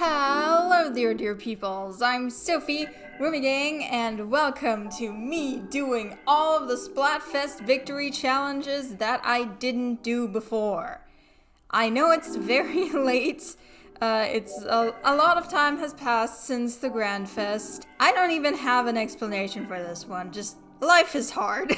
Hello there, dear peoples. I'm Sophie, Rumi Gang, and welcome to me doing all of the Splatfest victory challenges that I didn't do before. I know it's very late. It's a lot of time has passed since the Grand Fest. I don't even have an explanation for this one, just life is hard.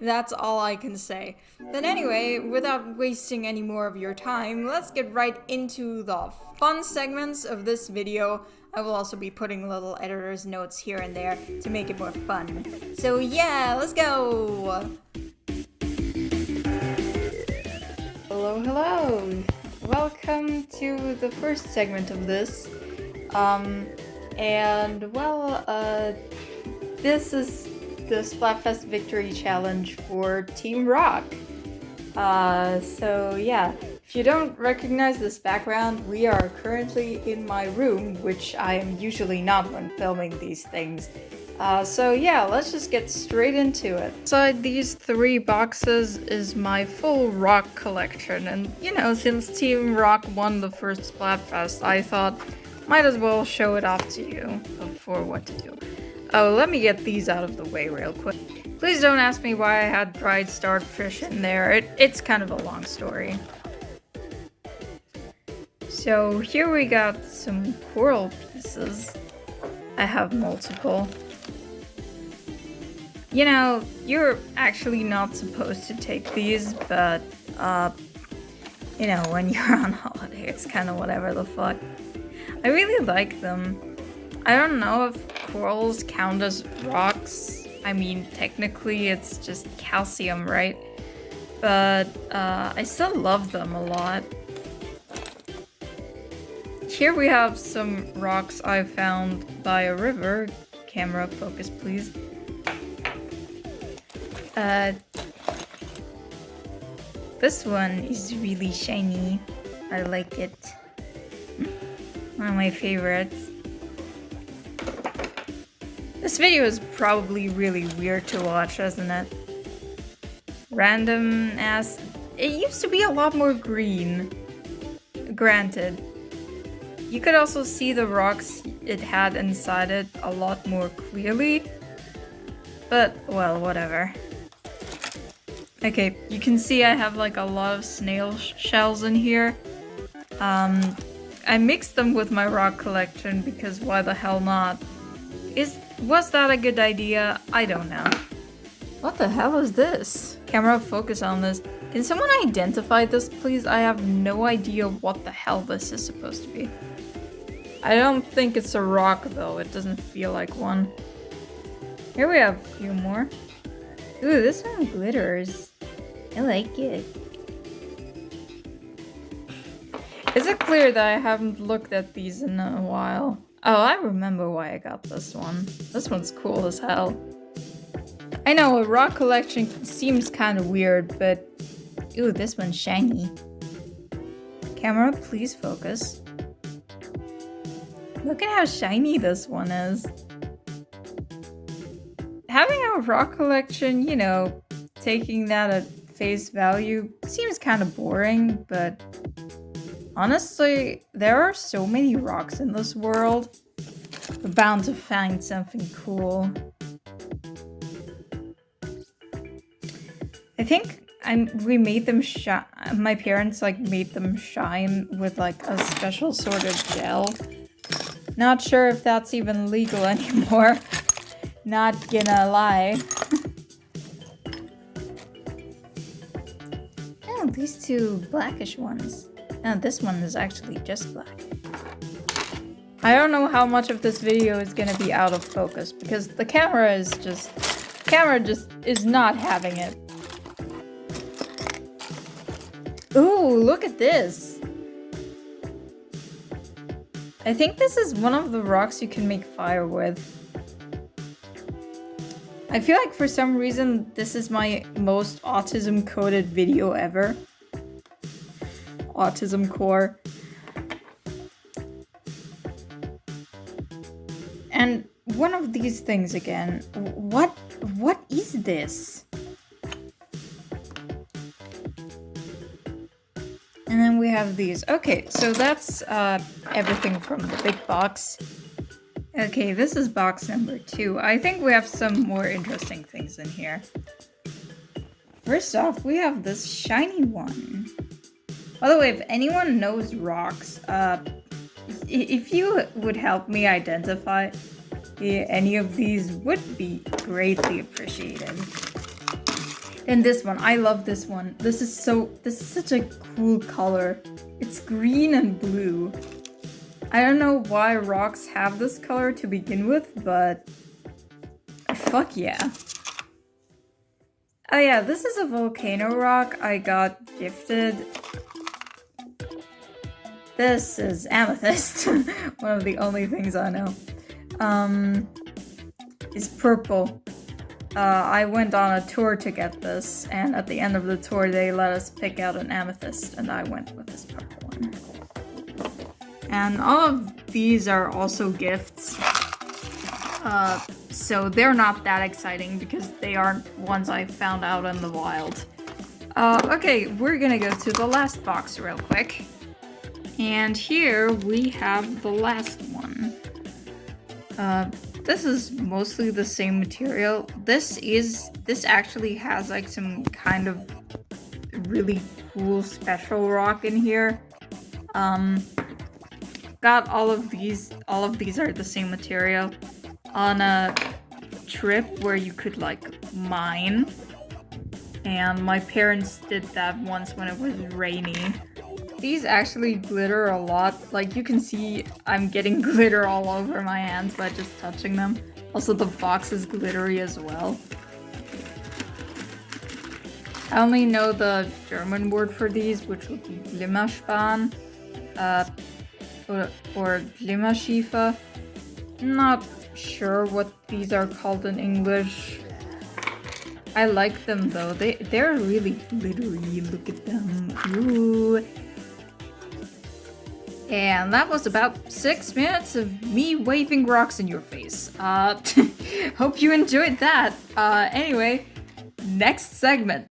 That's all I can say. But anyway, without wasting any more of your time, let's get right into the fun segments of this video. I will also be putting little editor's notes here and there to make it more fun. So yeah, let's go! Hello! Welcome to the first segment of this. This is the Splatfest Victory Challenge for Team Rock. So yeah, if you don't recognize this background, we are currently in my room, which I am usually not when filming these things. So yeah, let's just get straight into it. Inside these 3 boxes is my full rock collection, and you know, since Team Rock won the first Splatfest, I thought might as well show it off to you before what to do. Oh, let me get these out of the way real quick. Please don't ask me why I had dried starfish in there. It's kind of a long story. So here we got some coral pieces. I have multiple. You know, you're actually not supposed to take these, but, you know, when you're on holiday, it's kind of whatever the fuck. I really like them. I don't know if corals count as rocks. I mean, technically it's just calcium, right? But, I still love them a lot. Here we have some rocks I found by a river. Camera focus, please. This one is really shiny. I like it. One of my favorites. This video is probably really weird to watch, isn't it? Random ass. It used to be a lot more green. Granted. You could also see the rocks it had inside it a lot more clearly. But, well, whatever. Okay, you can see I have like a lot of snail shells in here. I mixed them with my rock collection because why the hell not? Was that a good idea? I don't know. What the hell is this? Camera, focus on this. Can someone identify this, please? I have no idea what the hell this is supposed to be. I don't think it's a rock though. It doesn't feel like one. Here we have a few more. Ooh, this one glitters. I like it. Is it clear that I haven't looked at these in a while? Oh, I remember why I got this one. This one's cool as hell. I know, a rock collection seems kind of weird, but... Ooh, this one's shiny. Camera, please focus. Look at how shiny this one is. Having a rock collection, you know, taking that at face value seems kind of boring, but honestly, there are so many rocks in this world. We're bound to find something cool. I think we made them shine. My parents like made them shine with like a special sort of gel. Not sure if that's even legal anymore. Not gonna lie. Oh, these 2 blackish ones. Oh, this one is actually just black. I don't know how much of this video is gonna be out of focus because the camera just is not having it. Ooh, look at this. I think this is one of the rocks you can make fire with. I feel like for some reason this is my most autism-coded video ever. Autism core. And one of these things again. What is this? And then we have these. Okay, so that's everything from the big box. Okay, this is box number 2. I think we have some more interesting things in here. First off, we have this shiny one. By the way, if anyone knows rocks, if you would help me identify any of these, would be greatly appreciated. And this one, I love this one. This is such a cool color. It's green and blue. I don't know why rocks have this color to begin with, but fuck yeah. Oh yeah, this is a volcano rock I got gifted. This is amethyst. One of the only things I know. Is purple. I went on a tour to get this, and at the end of the tour they let us pick out an amethyst, and I went with this purple one. And all of these are also gifts. So they're not that exciting because they aren't ones I found out in the wild. Okay, we're gonna go to the last box real quick. And here we have the last one. This is mostly the same material. This actually has like some kind of really cool special rock in here. Got all of these are the same material on a trip where you could like mine. And my parents did that once when it was rainy. These actually glitter a lot. Like you can see I'm getting glitter all over my hands by just touching them. Also the box is glittery as well. I only know the German word for these, which would be Glimmerspan, or Glimmerschiefer. Not sure what these are called in English. I like them though. They're really glittery. Look at them. Ooh. And that was about 6 minutes of me waving rocks in your face. Hope you enjoyed that. Anyway, next segment.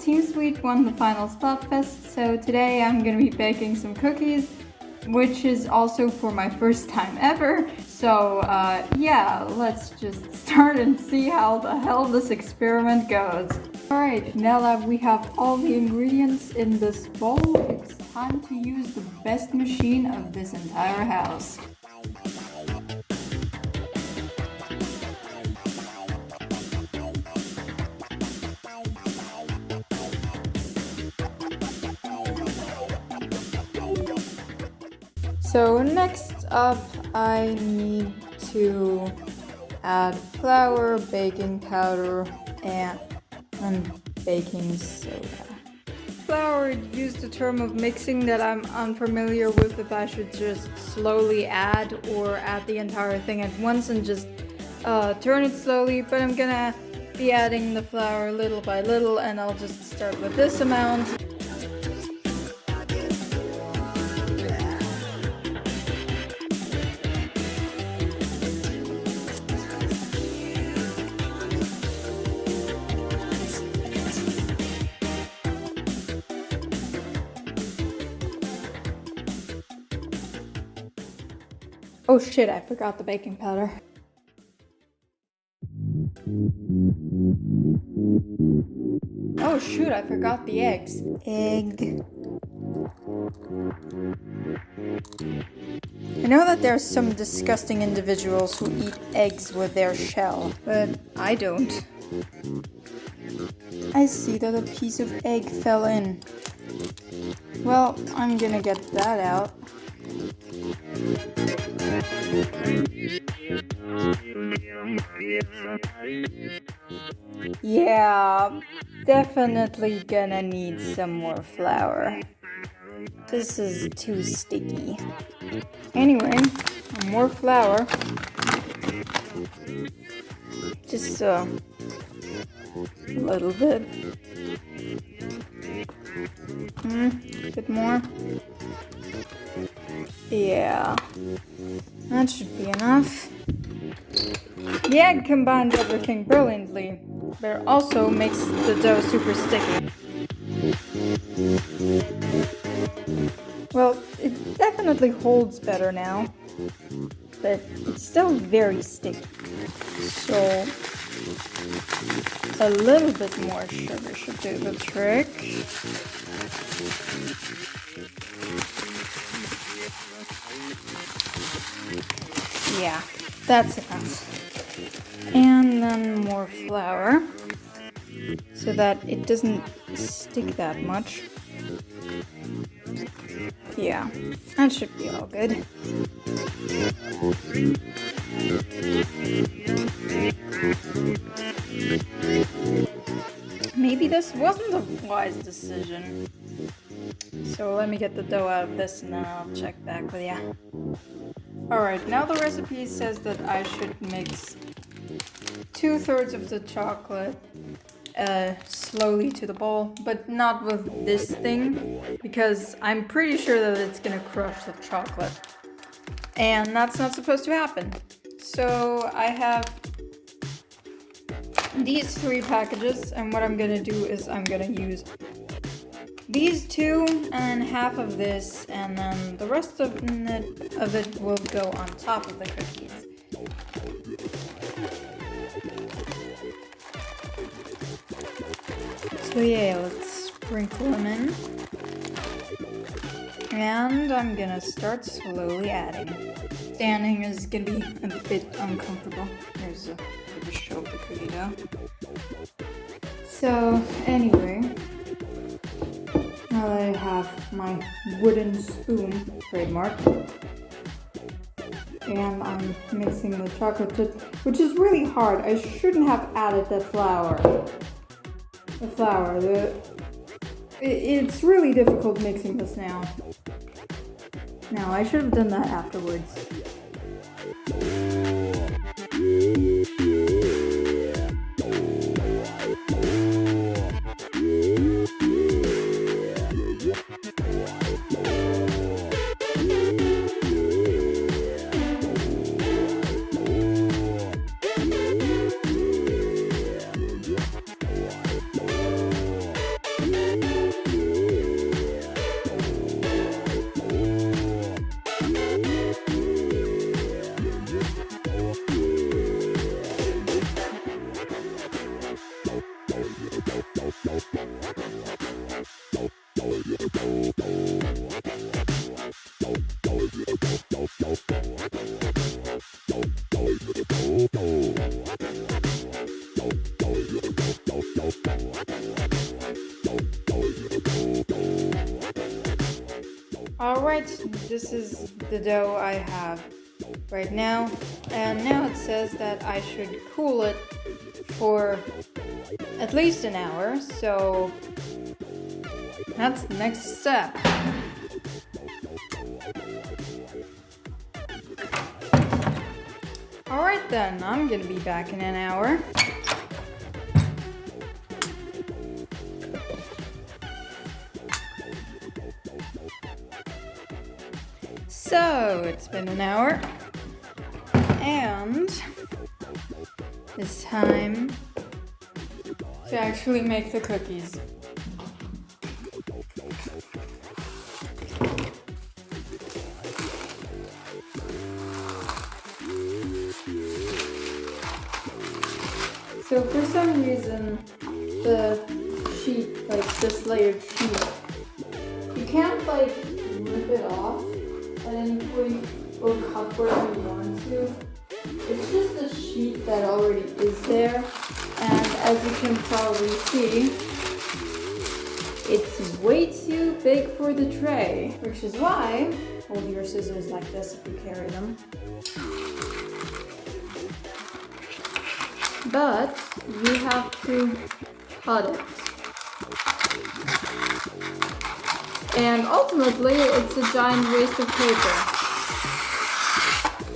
Team Sweet won the final Splatfest, so today I'm gonna be baking some cookies, which is also for my first time ever. So yeah, let's just start and see how the hell this experiment goes. Alright, now that we have all the ingredients in this bowl, it's time to use the best machine of this entire house. So next up, I need to add flour, baking powder, and baking soda. Flour used a term of mixing that I'm unfamiliar with if I should just slowly add or add the entire thing at once and just turn it slowly, but I'm gonna be adding the flour little by little, and I'll just start with this amount. Oh shit, I forgot the baking powder. Oh shoot, I forgot the eggs. Egg. I know that there's some disgusting individuals who eat eggs with their shell, but I don't. I see that a piece of egg fell in. Well, I'm gonna get that out. Yeah, definitely gonna need some more flour. This is too sticky. Anyway, more flour. Just a little bit. A bit more. Yeah, that should be enough. The egg combines everything brilliantly, but it also makes the dough super sticky. Well, it definitely holds better now, but it's still very sticky. So a little bit more sugar should do the trick. Yeah, that's enough. And then more flour, so that it doesn't stick that much. Yeah, that should be all good. Maybe this wasn't a wise decision. So let me get the dough out of this and then I'll check back with ya. Alright, now the recipe says that I should mix 2/3 of the chocolate slowly to the bowl, but not with this thing, because I'm pretty sure that it's gonna crush the chocolate. And that's not supposed to happen. So I have these 3 packages, and what I'm gonna do is I'm gonna use these 2 and half of this, and then the rest of it will go on top of the cookies. So yeah, let's sprinkle them in. And I'm gonna start slowly adding. Standing is gonna be a bit uncomfortable. Here's a show of the cookie dough. So anyway, now that I have my wooden spoon, trademark, and I'm mixing the chocolate chip, which is really hard. I shouldn't have added the flour. It's really difficult mixing this now. Now, I should have done that afterwards. Alright, this is the dough I have right now, and now it says that I should cool it for at least an hour, so that's the next step. Alright then, I'm gonna be back in an hour. So, it's been an hour, and it's time to actually make the cookies. So for some reason, the sheet, like this layered sheet, you can't like rip it off at any point or cut where you want to. It's just a sheet that already is there, and as you can probably see, it's way too big for the tray, which is why hold your scissors like this if you carry them. But you have to cut it. And ultimately, it's a giant waste of paper.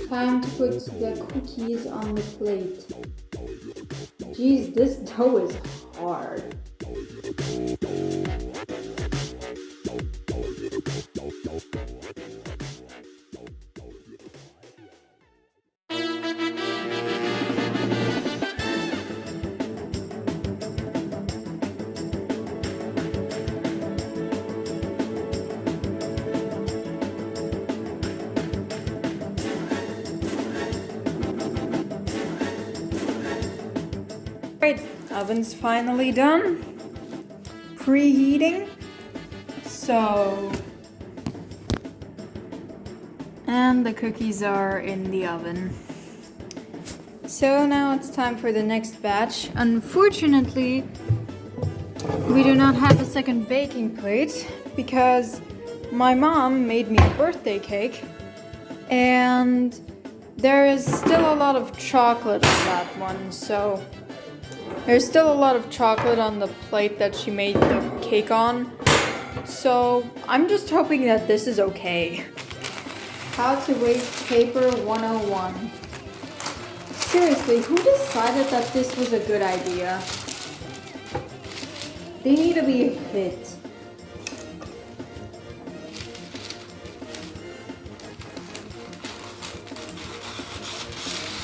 Time to put the cookies on the plate. Geez, this dough is hard. oven's finally done preheating. So, and the cookies are in the oven. So now it's time for the next batch. Unfortunately, we do not have a second baking plate because my mom made me a birthday cake and there is still a lot of chocolate on that one. So there's still a lot of chocolate on the plate that she made the cake on. So I'm just hoping that this is okay. How to waste paper 101. Seriously, who decided that this was a good idea? They need to be a hit.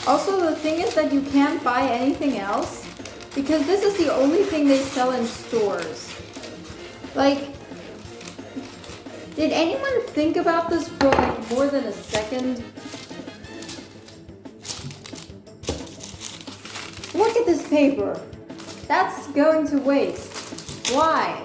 Also, the thing is that you can't buy anything else because this is the only thing they sell in stores. Like, did anyone think about this for like more than a second? Look at this paper. That's going to waste. Why?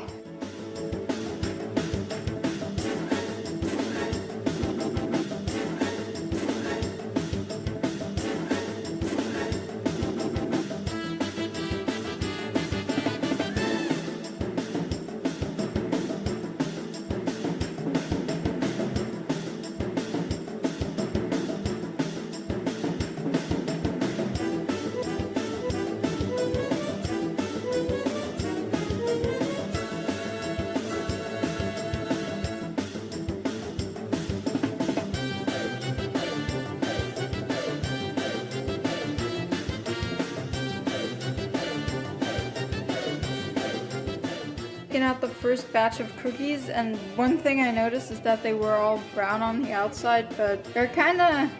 Out the first batch of cookies, and one thing I noticed is that they were all brown on the outside, but they're kind of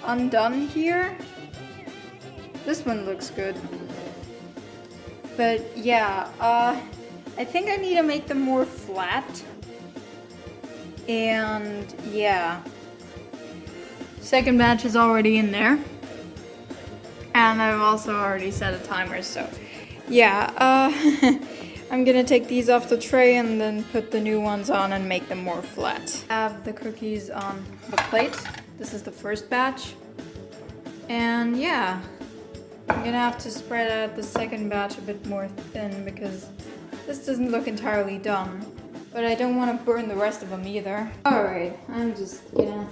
undone here. This one looks good. But yeah, I think I need to make them more flat. And yeah. Second batch is already in there. And I've also already set a timer, so yeah, I'm gonna take these off the tray and then put the new ones on and make them more flat. I have the cookies on the plate. This is the first batch. And yeah, I'm gonna have to spread out the second batch a bit more thin because this doesn't look entirely done. But I don't want to burn the rest of them either. Alright, I'm just gonna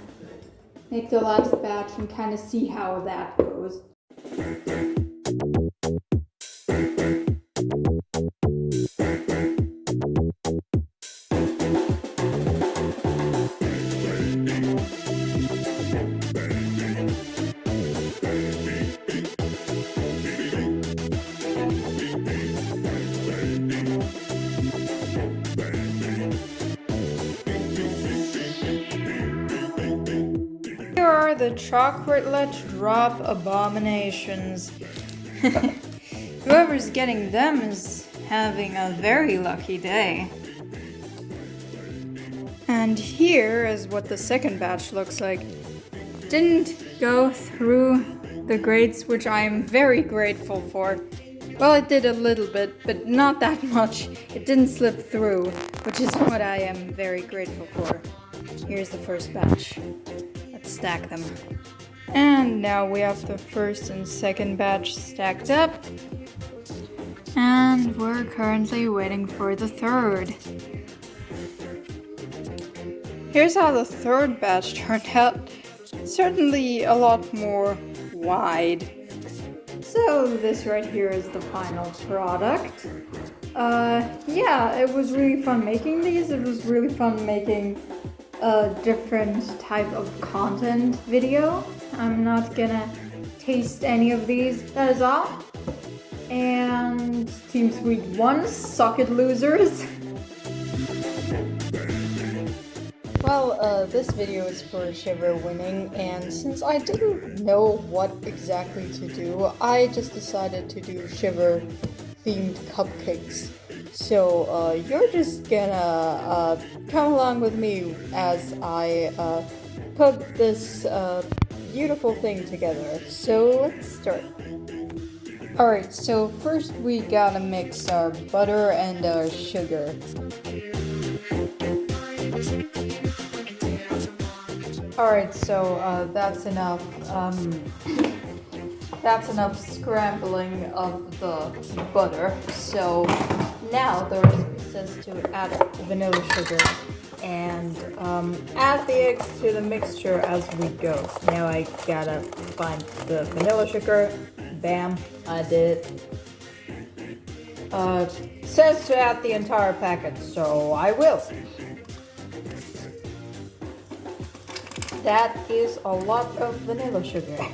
make the last batch and kind of see how that goes. Here are the chocolate drop abominations. Whoever's getting them is having a very lucky day. And here is what the second batch looks like. Didn't go through the grates, which I am very grateful for. Well, it did a little bit, but not that much. It didn't slip through, which is what I am very grateful for. Here's the first batch. Let's stack them. And now we have the first and second batch stacked up. And we're currently waiting for the third. Here's how the third batch turned out. Certainly a lot more wide. So this right here is the final product. Yeah, it was really fun making these. It was really fun making a different type of content video. I'm not gonna taste any of these. That is all. And Team Sweet won. Suck it, losers. Well, this video is for Shiver winning, and since I didn't know what exactly to do, I just decided to do Shiver themed cupcakes. So, you're just gonna come along with me as I put this beautiful thing together. So, let's start. Alright, so first we gotta mix our butter and our sugar. Alright, so that's enough. That's enough scrambling of the butter. So now the recipe says to add vanilla sugar and add the eggs to the mixture as we go. Now I gotta find the vanilla sugar. Bam, I did it. Says to add the entire packet, so I will. That is a lot of vanilla sugar.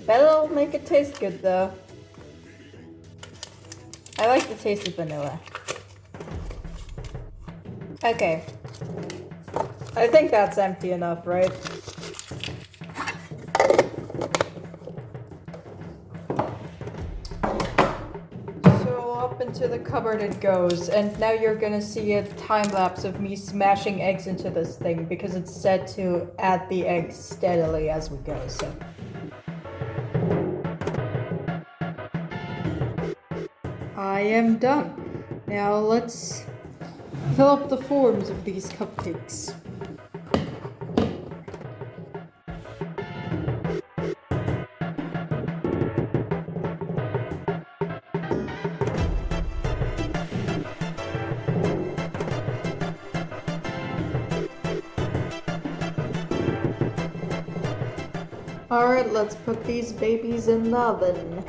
Bet it'll make it taste good though. I like the taste of vanilla. Okay. I think that's empty enough, right? So up into the cupboard it goes, and now you're gonna see a time lapse of me smashing eggs into this thing because it's set to add the eggs steadily as we go, so. I am done. Now let's fill up the forms of these cupcakes. Alright, let's put these babies in the oven.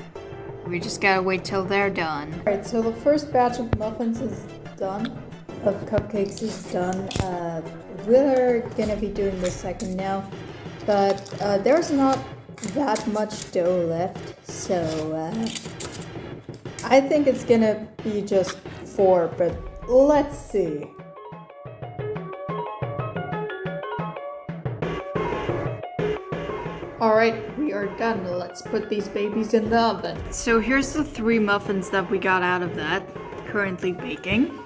We just gotta wait till they're done. Alright, so the first batch of muffins is done. Of cupcakes is done. We're gonna be doing the second now. But there's not that much dough left. So I think it's gonna be just 4, but let's see. Alright, we are done. Let's put these babies in the oven. So here's the 3 muffins that we got out of that, currently baking.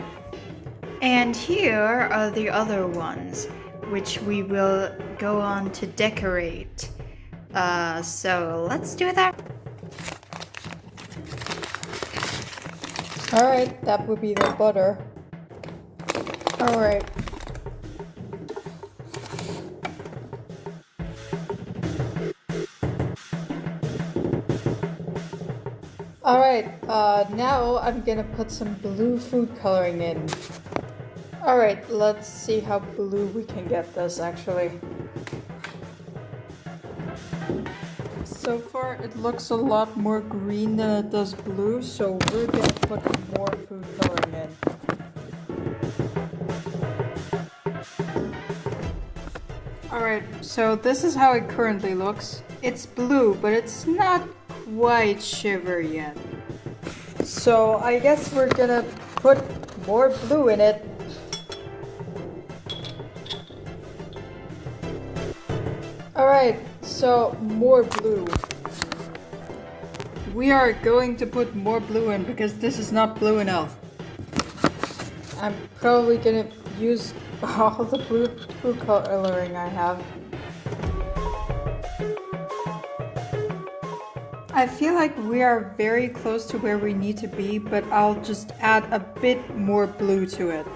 And here are the other ones, which we will go on to decorate. So let's do that. Alright, that would be the butter. Alright. Alright, now I'm gonna put some blue food coloring in. Alright, let's see how blue we can get this actually. So far it looks a lot more green than it does blue, so we're gonna put more food coloring in. Alright, so this is how it currently looks. It's blue, but it's not quite shiver yet. So I guess we're gonna put more blue in it. Alright, so more blue. We are going to put more blue in because this is not blue enough. I'm probably gonna use all the blue food coloring I have. I feel like we are very close to where we need to be, but I'll just add a bit more blue to it.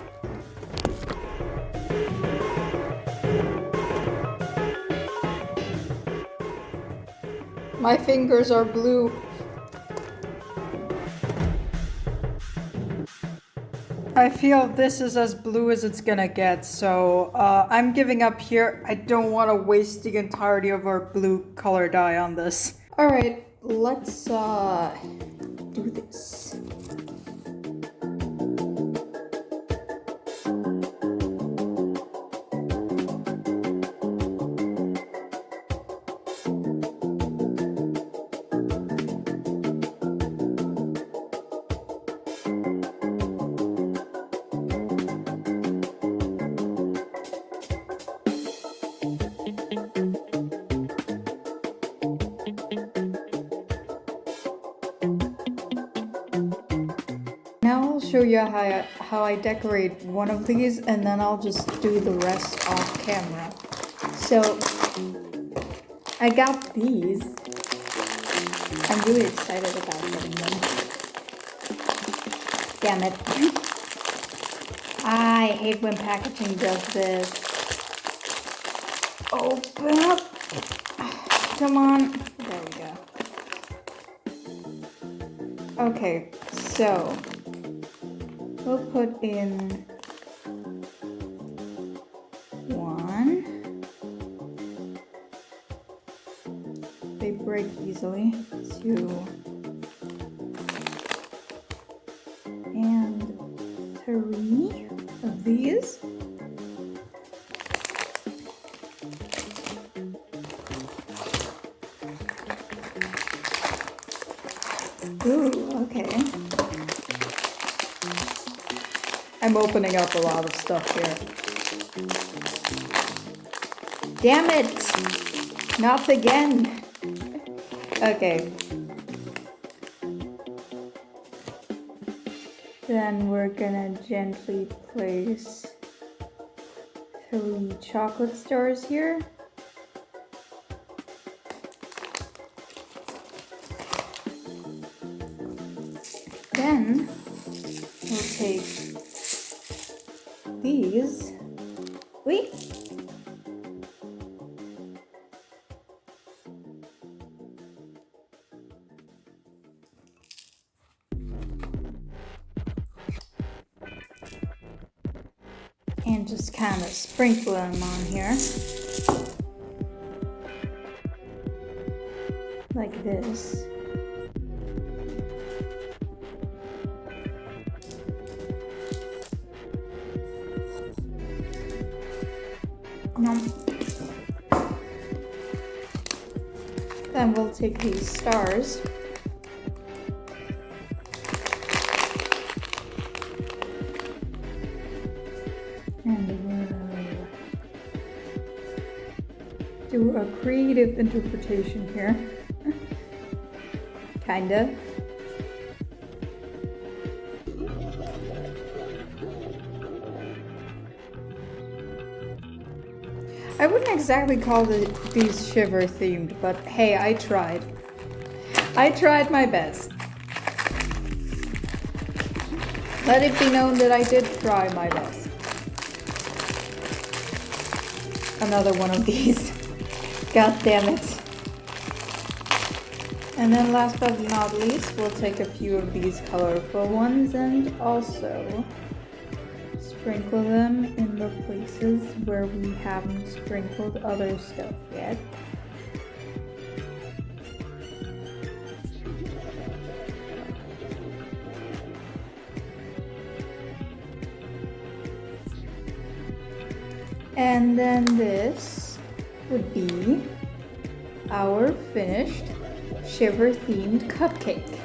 My fingers are blue. I feel this is as blue as it's gonna get, so I'm giving up here. I don't want to waste the entirety of our blue color dye on this. Alright, let's do this. Now I'll show you how I decorate one of these, and then I'll just do the rest off camera. So I got these, I'm really excited about getting them. Damn it. I hate when packaging does this. Open up. Come on. There we go. Okay, so we'll put in 1. They break easily. 2. And 3 of these. Ooh, okay. I'm opening up a lot of stuff here. Damn it! Not again! Okay. Then we're gonna gently place 3 chocolate stars here. Then we'll take these. Wait. And just kind of sprinkle them on here. Like this. Then we'll take these stars and we'll do a creative interpretation here. Kinda. I wouldn't exactly call these shiver themed, but hey, I tried. I tried my best. Let it be known that I did try my best. Another one of these. God damn it. And then last but not least, we'll take a few of these colorful ones and also sprinkle them in the places where we haven't sprinkled other stuff yet. And then this would be our finished shiver themed cupcake.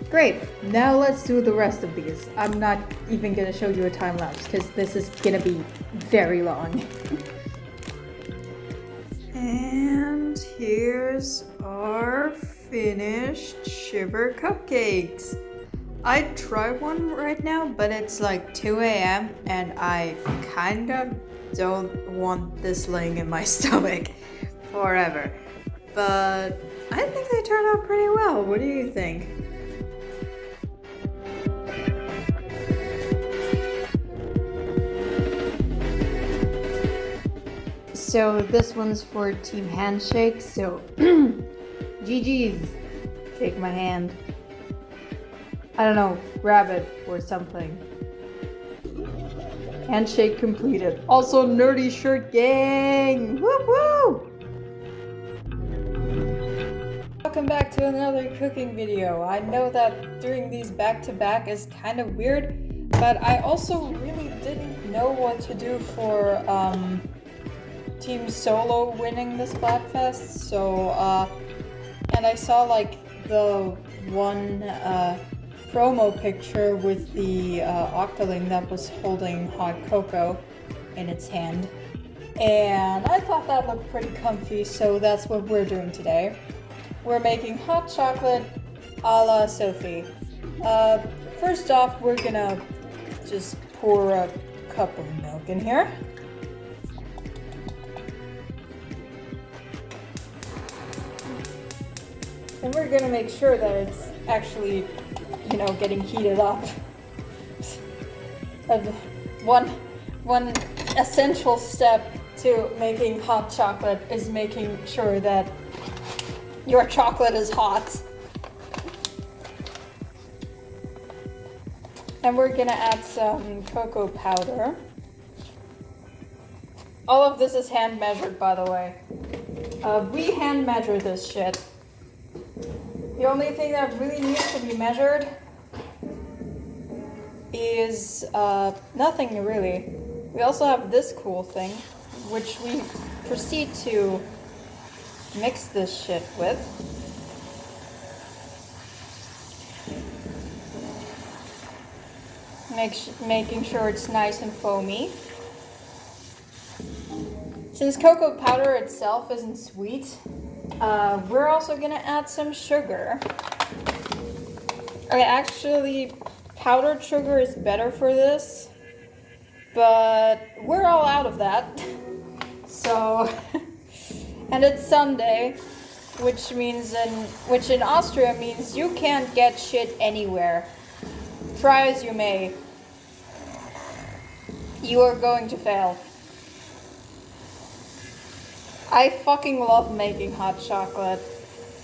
Great, now let's do the rest of these. I'm not even gonna show you a time lapse because this is gonna be very long. And here's our finished shiver cupcakes. I'd try one right now, but it's like 2 a.m. and I kinda don't want this laying in my stomach forever. But I think they turned out pretty well. What do you think? So this one's for Team Handshake, so GG's, shake my hand. I don't know, grab it or something. Handshake completed. Also nerdy shirt gang! Woo woo! Welcome back to another cooking video. I know that doing these back to back is kind of weird, but I also really didn't know what to do for Team Solo winning the Splatfest, so and I saw like the one promo picture with the Octoling that was holding hot cocoa in its hand, and I thought that looked pretty comfy, so that's what we're doing today. We're making hot chocolate a la Sophie. First off, we're gonna just pour a cup of milk in here. And we're gonna make sure that it's actually, you know, getting heated up. And one essential step to making hot chocolate is making sure that your chocolate is hot. And we're gonna add some cocoa powder. All of this is hand measured, by the way. We hand measure this shit. The only thing that really needs to be measured is nothing really. We also have this cool thing, which we proceed to mix this shit with. Making sure it's nice and foamy. Since cocoa powder itself isn't sweet, we're also gonna add some sugar. Okay, actually, powdered sugar is better for this, but we're all out of that. So, and it's Sunday, which in Austria means you can't get shit anywhere. Try as you may, you are going to fail. I fucking love making hot chocolate.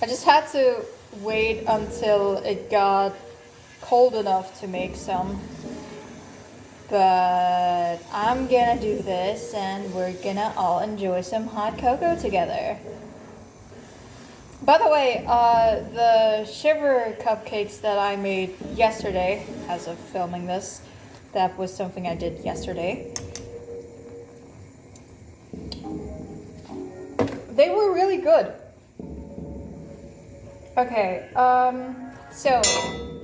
I just had to wait until it got cold enough to make some. But I'm gonna do this and we're gonna all enjoy some hot cocoa together. By the way, the shiver cupcakes that I made yesterday, as of filming this, that was something I did yesterday. They were really good. Okay, so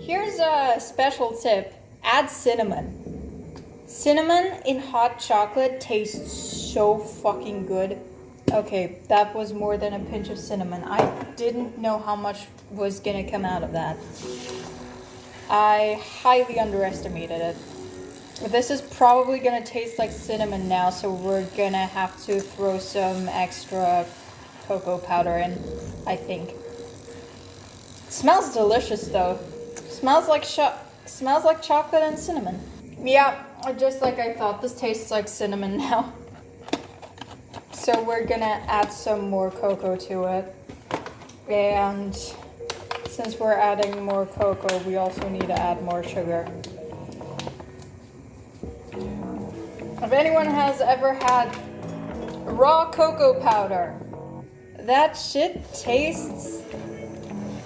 here's a special tip. Add cinnamon. Cinnamon in hot chocolate tastes so fucking good. Okay, that was more than a pinch of cinnamon. I didn't know how much was gonna come out of that. I highly underestimated it. This is probably gonna taste like cinnamon now, so we're gonna have to throw some extra cocoa powder in, I think. Smells delicious though. Smells like chocolate and cinnamon. Yeah, just like I thought, this tastes like cinnamon now. So we're gonna add some more cocoa to it. And since we're adding more cocoa, we also need to add more sugar. If anyone has ever had raw cocoa powder, that shit tastes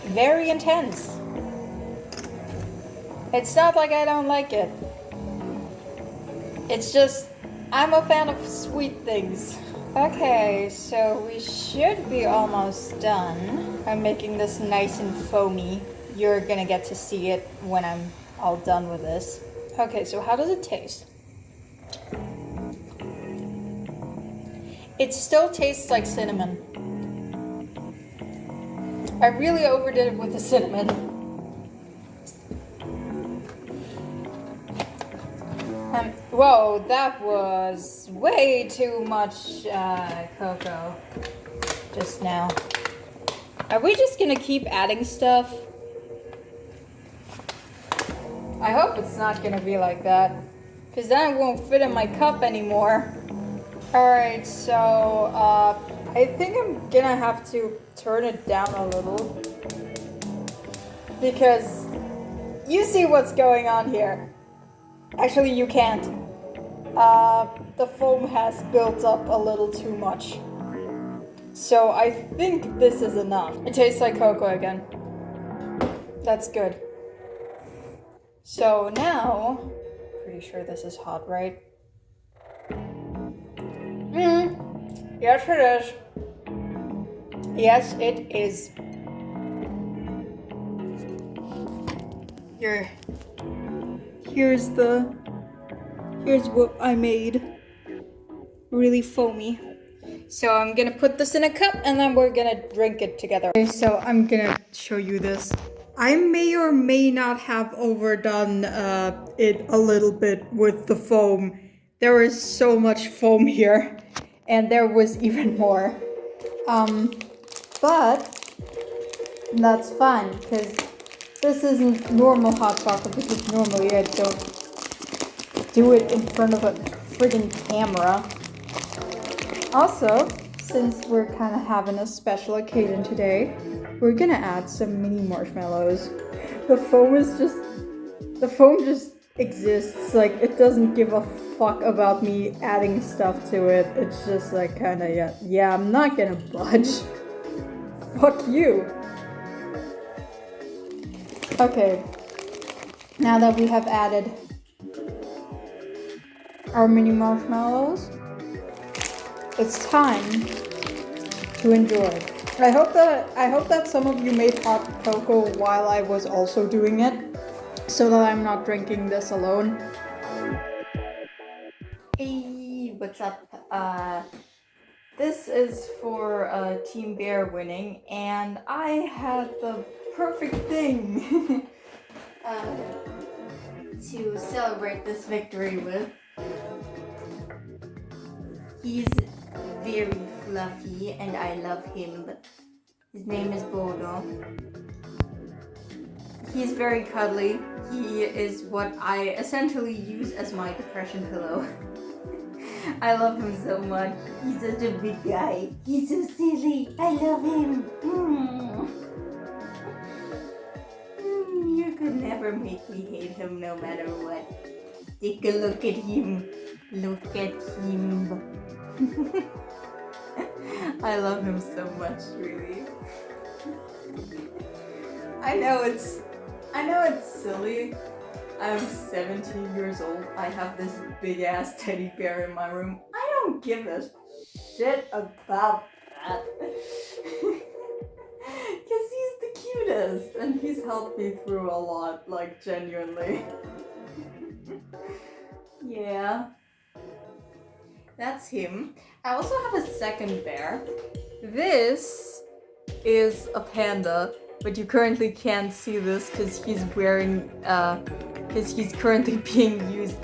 very intense. It's not like I don't like it. It's just, I'm a fan of sweet things. Okay, so we should be almost done. I'm making this nice and foamy. You're gonna get to see it when I'm all done with this. Okay, so how does it taste? It still tastes like cinnamon. I really overdid it with the cinnamon. Whoa, that was way too much cocoa just now. Are we just gonna keep adding stuff? I hope it's not gonna be like that, because then it won't fit in my cup anymore. Alright, so I think I'm gonna have to turn it down a little, because you see what's going on here. Actually, you can't. The foam has built up a little too much. So I think this is enough. It tastes like cocoa again. That's good. So now, pretty sure this is hot, right? Yes, it is. Yes, it is. Here's what I made. Really foamy. So I'm gonna put this in a cup and then we're gonna drink it together. Okay, so I'm gonna show you this. I may or may not have overdone it a little bit with the foam. There is so much foam here, and there was even more. But And that's fine, because this isn't normal Hot Pocket, because normally I don't do it in front of a friggin' camera. Also, since we're kind of having a special occasion today, we're gonna add some mini marshmallows. The foam just exists. Like, it doesn't give a fuck about me adding stuff to it. It's just like kind of, yeah, I'm not gonna budge. Fuck you. Okay, now that we have added our mini marshmallows, it's time to enjoy. I hope that some of you made hot cocoa while I was also doing it, so that I'm not drinking this alone. Hey, what's up? This is for Team Bear winning, and I had the perfect thing to celebrate this victory with. He's very fluffy and I love him, but his name is Bodo. He's very cuddly. He is what I essentially use as my depression pillow. I love him so much. He's such a big guy. He's so silly. I love him. You could never make me hate him no matter what. Take a look at him. Look at him. I love him so much, really. I know it's silly. I'm 17 years old. I have this big ass teddy bear in my room. I don't give a shit about that. Because he's the cutest and he's helped me through a lot, like genuinely. Yeah. That's him. I also have a second bear. This is a panda, but you currently can't see this because he's wearing, because he's currently being used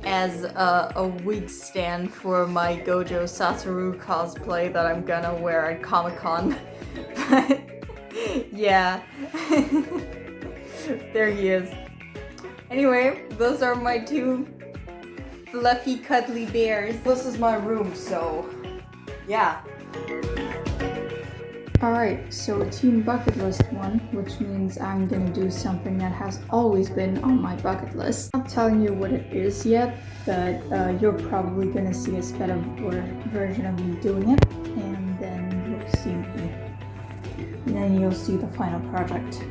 as a wig stand for my Gojo Satoru cosplay that I'm gonna wear at Comic-Con. But, yeah. There he is. Anyway, those are my two fluffy, cuddly bears. This is my room, so yeah. Alright, so Team Bucket List won, which means I'm gonna do something that has always been on my bucket list. I'm not telling you what it is yet, but you're probably gonna see a sped up version of me doing it, and then you'll see me. And then you'll see the final project.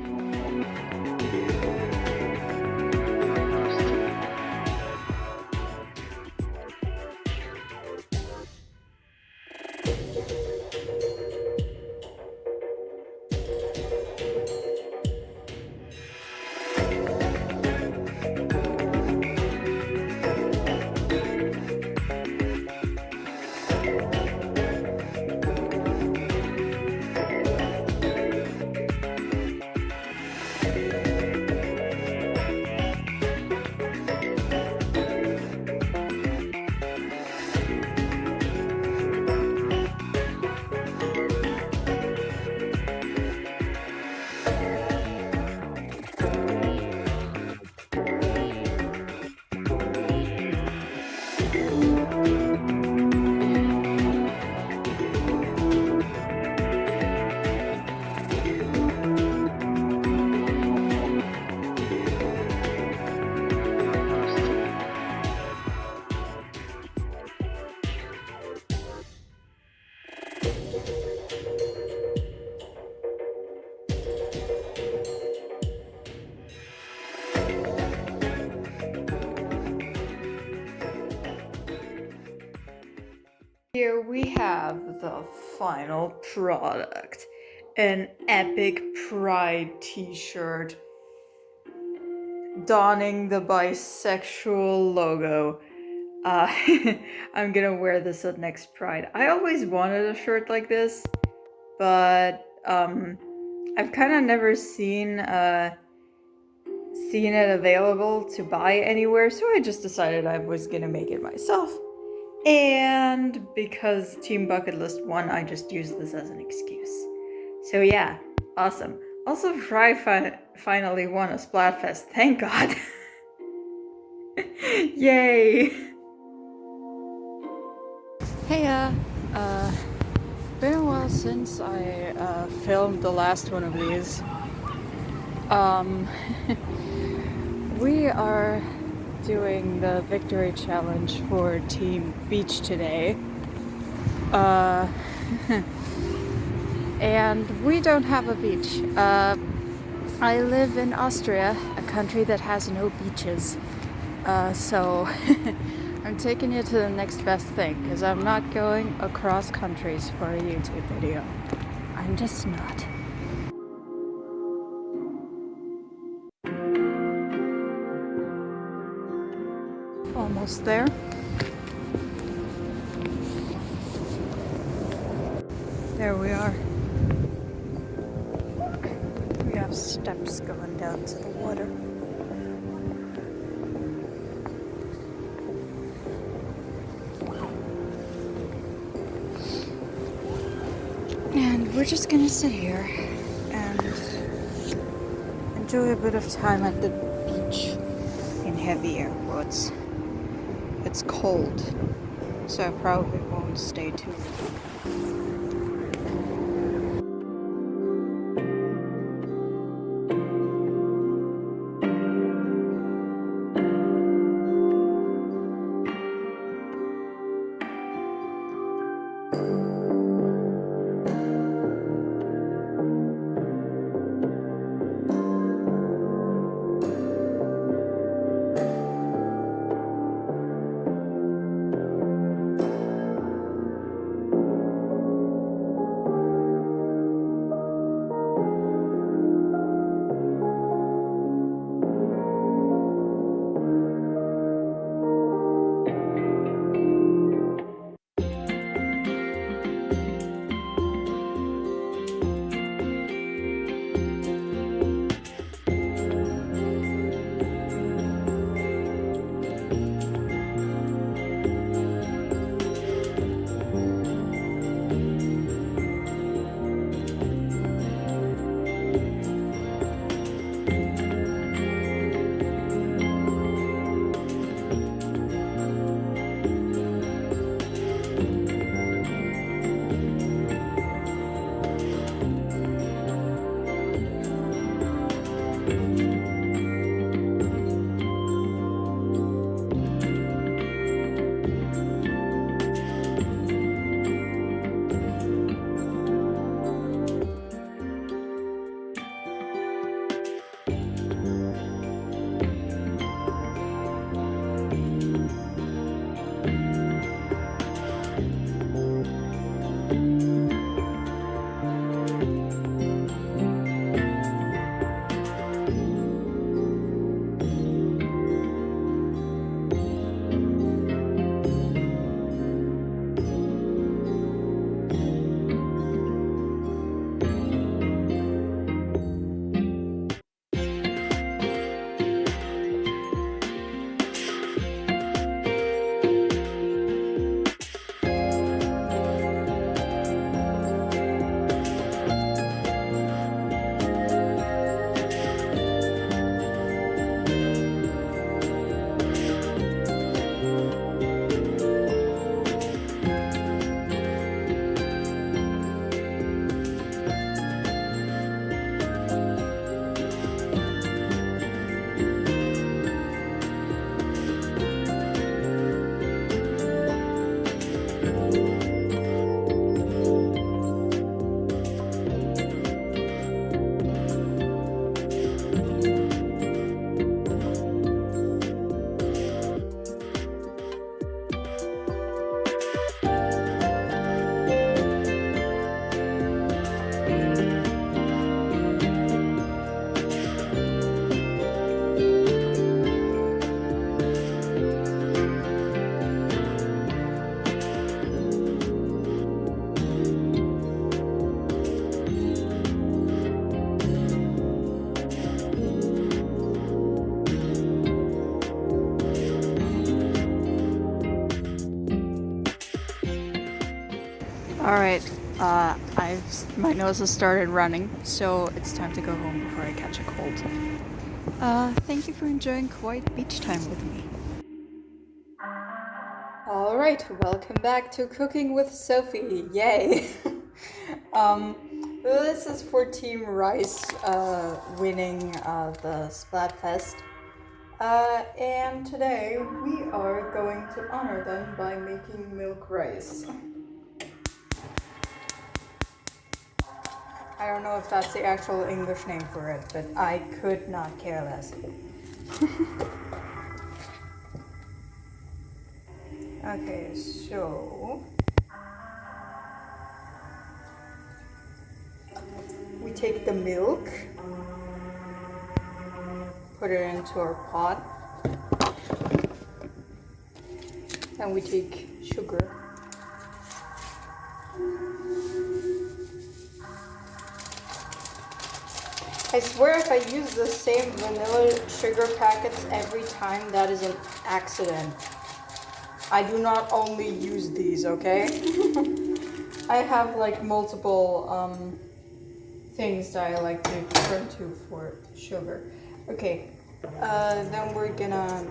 Here we have the final product. An epic pride t-shirt donning the bisexual logo. I'm gonna wear this at next Pride. I always wanted a shirt like this, but I've kind of never seen it available to buy anywhere, so I just decided I was gonna make it myself. And because Team Bucket List won, I just used this as an excuse. So yeah, awesome. Also, Fry finally won a Splatfest. Thank God. Yay! Hey, been a while since I filmed the last one of these. We are doing the victory challenge for Team Beach today. And we don't have a beach. I live in Austria, a country that has no beaches. So I'm taking you to the next best thing, because I'm not going across countries for a YouTube video. I'm just not. Almost there. There we are. We have steps going down to the water. And we're just gonna sit here and enjoy a bit of time at the beach in heavy air quotes. It's cold, so I probably won't stay too long. Alright, My nose has started running, so it's time to go home before I catch a cold. Thank you for enjoying quiet beach time with me. Alright, welcome back to Cooking with Sophie. Yay! This is for Team Rice winning the Splatfest. And today we are going to honor them by making milk rice. I don't know if that's the actual English name for it, but I could not care less. Okay, so we take the milk, put it into our pot, and we take sugar. I swear if I use the same vanilla sugar packets every time, that is an accident. I do not only use these, okay? I have like multiple things that I like to turn to for sugar. Okay, then we're gonna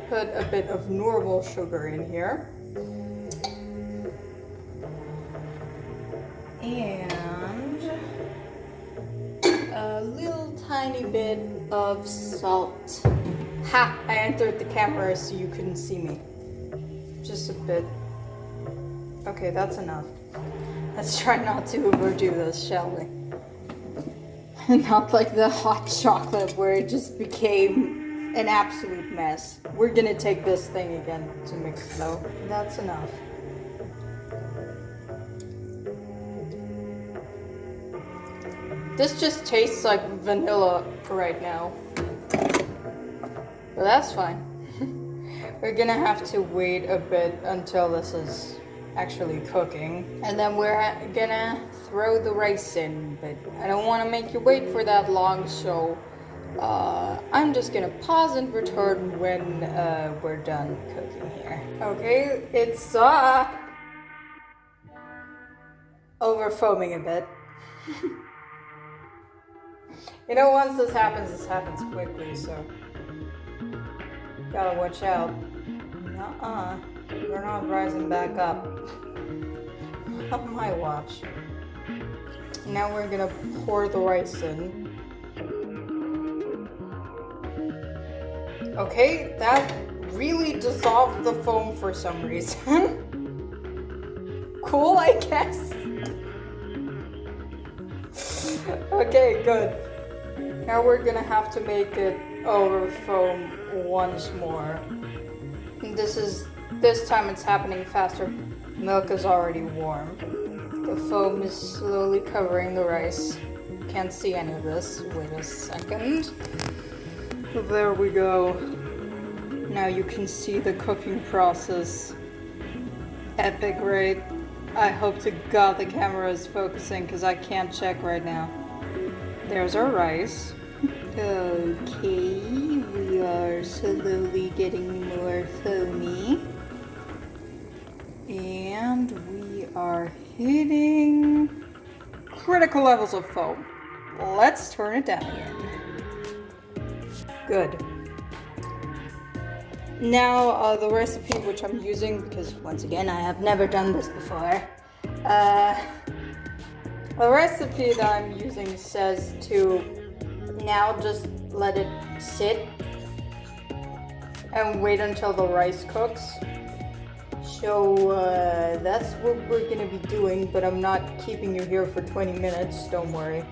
put a bit of normal sugar in here. And a little tiny bit of salt. Ha! I entered the camera so you couldn't see me. Just a bit. Okay, that's enough. Let's try not to overdo this, shall we? Not like the hot chocolate where it just became an absolute mess. We're gonna take this thing again to mix it though. That's enough. This just tastes like vanilla right now. But that's fine. We're gonna have to wait a bit until this is actually cooking. And then we're gonna throw the rice in. But I don't want to make you wait for that long, so I'm just gonna pause and return when we're done cooking here. Okay, it's over foaming a bit. You know, once this happens quickly, so gotta watch out. Nuh-uh, we're not rising back up. On my watch. Now we're gonna pour the rice in. Okay, that really dissolved the foam for some reason. Cool, I guess. Okay, good. Now we're gonna have to make it over foam once more. This time it's happening faster. Milk is already warm. The foam is slowly covering the rice. Can't see any of this. Wait a second. There we go. Now you can see the cooking process. Epic, right? I hope to God the camera is focusing because I can't check right now. There's our rice. Okay, we are slowly getting more foamy. And we are hitting critical levels of foam. Let's turn it down again. Good. Now the recipe which I'm using, because once again I have never done this before. The recipe that I'm using says to now just let it sit and wait until the rice cooks. So that's what we're gonna be doing, but I'm not keeping you here for 20 minutes, don't worry.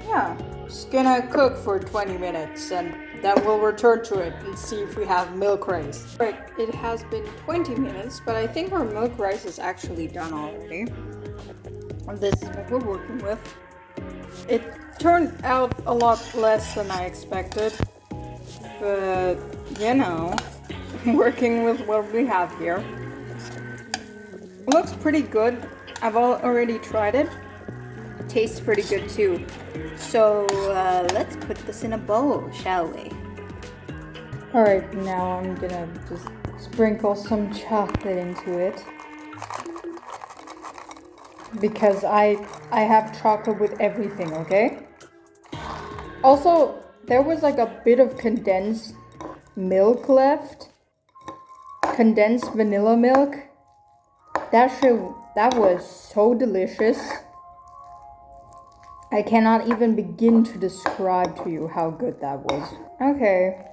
Yeah, just gonna cook for 20 minutes and then we'll return to it and see if we have milk rice. Right, it has been 20 minutes, but I think our milk rice is actually done already. This is what we're working with. It turned out a lot less than I expected, but you know, working with what we have here. It looks pretty good. I've already tried it. It tastes pretty good too. So let's put this in a bowl, shall we? Alright, now I'm gonna just sprinkle some chocolate into it. because I have chocolate with everything, okay? Also, there was like a bit of condensed milk left. Condensed vanilla milk. That was so delicious. I cannot even begin to describe to you how good that was. Okay.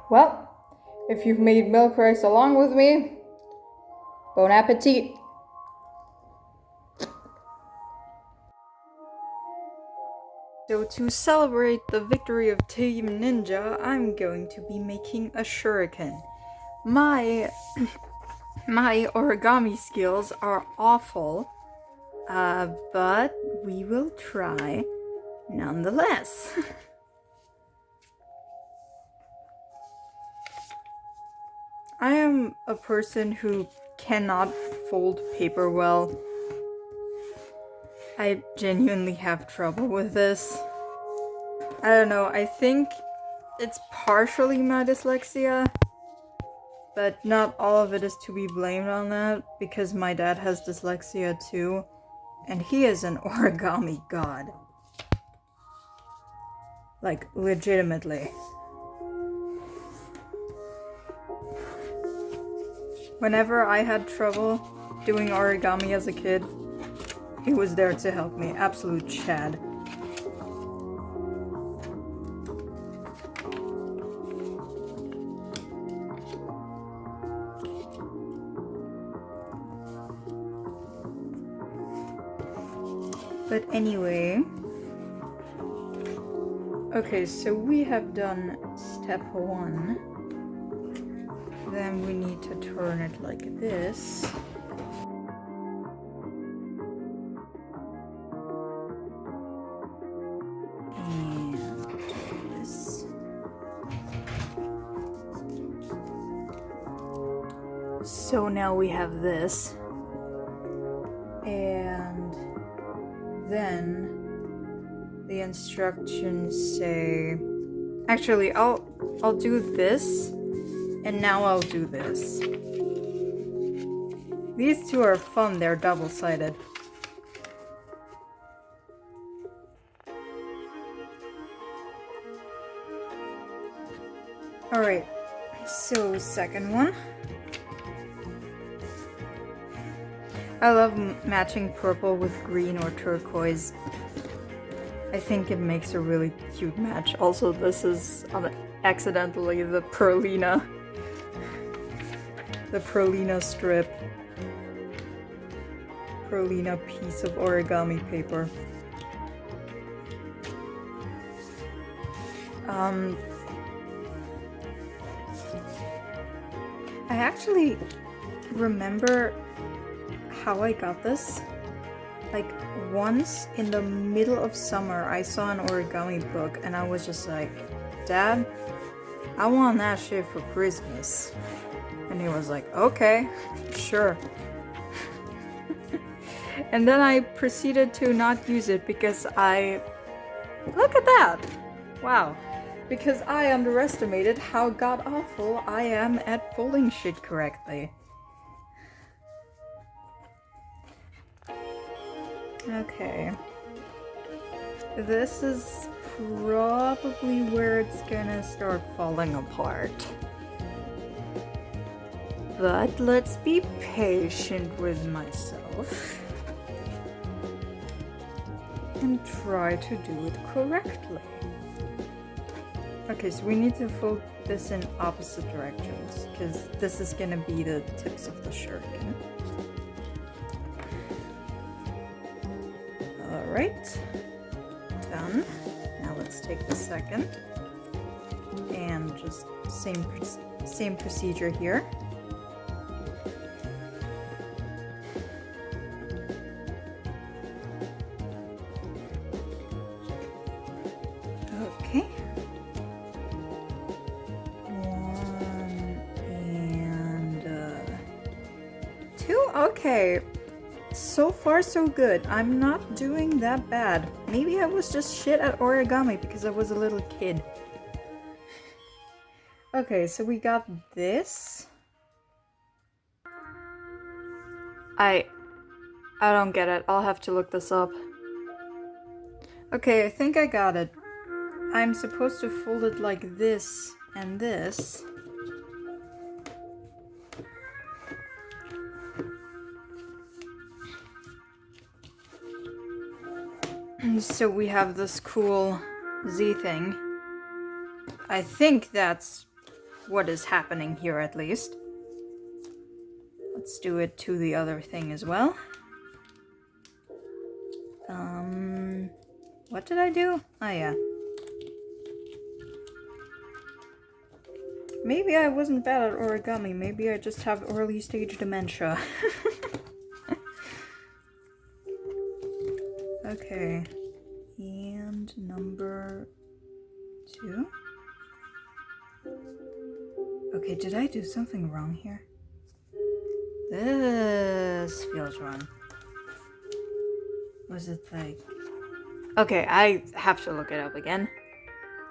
Well, if you've made milk rice along with me, bon appetit. So to celebrate the victory of Team Ninja, I'm going to be making a shuriken. My origami skills are awful, but we will try nonetheless. I am a person who cannot fold paper well. I genuinely have trouble with this. I don't know, I think it's partially my dyslexia, but not all of it is to be blamed on that, because my dad has dyslexia too, and he is an origami god. Like, legitimately. Whenever I had trouble doing origami as a kid, he was there to help me. Absolute Chad. But anyway... Okay, so we have done step 1. Then we need to turn it like this. And this. So now we have this. And then the instructions say... Actually, I'll do this. And now I'll do this. These two are fun, they're double-sided. Alright, so second one. I love matching purple with green or turquoise. I think it makes a really cute match. Also, this is accidentally the Perlina. The Perlina strip. Perlina piece of origami paper. I actually remember how I got this. Like, once in the middle of summer, I saw an origami book and I was just like, Dad, I want that shit for Christmas. And he was like, okay, sure. And then I proceeded to not use it because look at that! Wow. Because I underestimated how god-awful I am at folding shit correctly. Okay. This is probably where it's gonna start falling apart. But let's be patient with myself and try to do it correctly. Okay, so we need to fold this in opposite directions because this is gonna be the tips of the shuriken. Alright, done. Now let's take the second and just same procedure here. Okay. 1 and 2. Okay. So far so good. I'm not doing that bad. Maybe I was just shit at origami because I was a little kid. Okay, so we got this. I don't get it. I'll have to look this up. Okay, I think I got it. I'm supposed to fold it like this and this. So we have this cool Z thing. I think that's what is happening here at least. Let's do it to the other thing as well. What did I do? Oh yeah. Maybe I wasn't bad at origami, maybe I just have early stage dementia. Okay. And number 2. Okay, did I do something wrong here? This feels wrong. Was it like... Okay, I have to look it up again.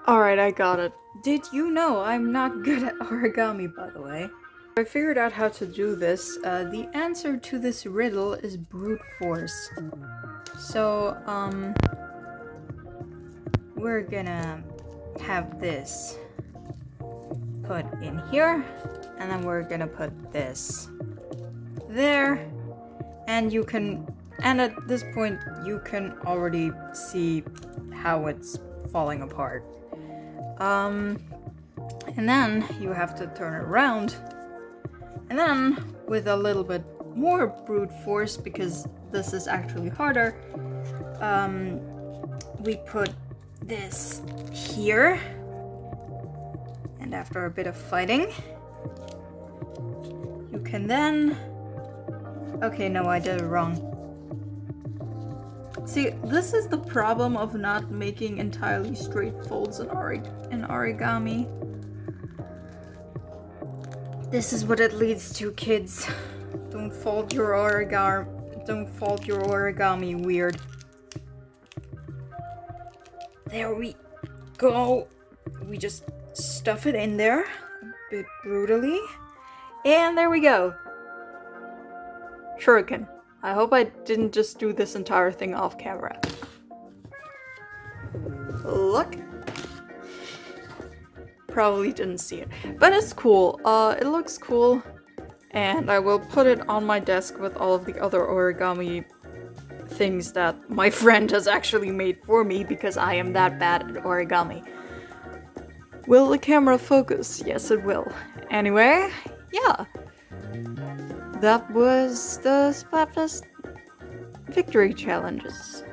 Alright, I got it. Did you know I'm not good at origami, by the way? I figured out how to do this. The answer to this riddle is brute force. So, we're gonna have this put in here, and then we're gonna put this there, and you can, and at this point you can already see how it's falling apart. And then you have to turn it around, and then with a little bit more brute force, because this is actually harder, we put this here, and after a bit of fighting, you can then... Okay, no, I did it wrong. See, this is the problem of not making entirely straight folds in origami. This is what it leads to, kids. Don't fold your origami weird. There we go. We just stuff it in there a bit brutally. And there we go. Shuriken. I hope I didn't just do this entire thing off camera. Look. Probably didn't see it. But it's cool. It looks cool. And I will put it on my desk with all of the other origami things that my friend has actually made for me because I am that bad at origami. Will the camera focus? Yes, it will. Anyway, yeah. That was the Splatfest victory challenges.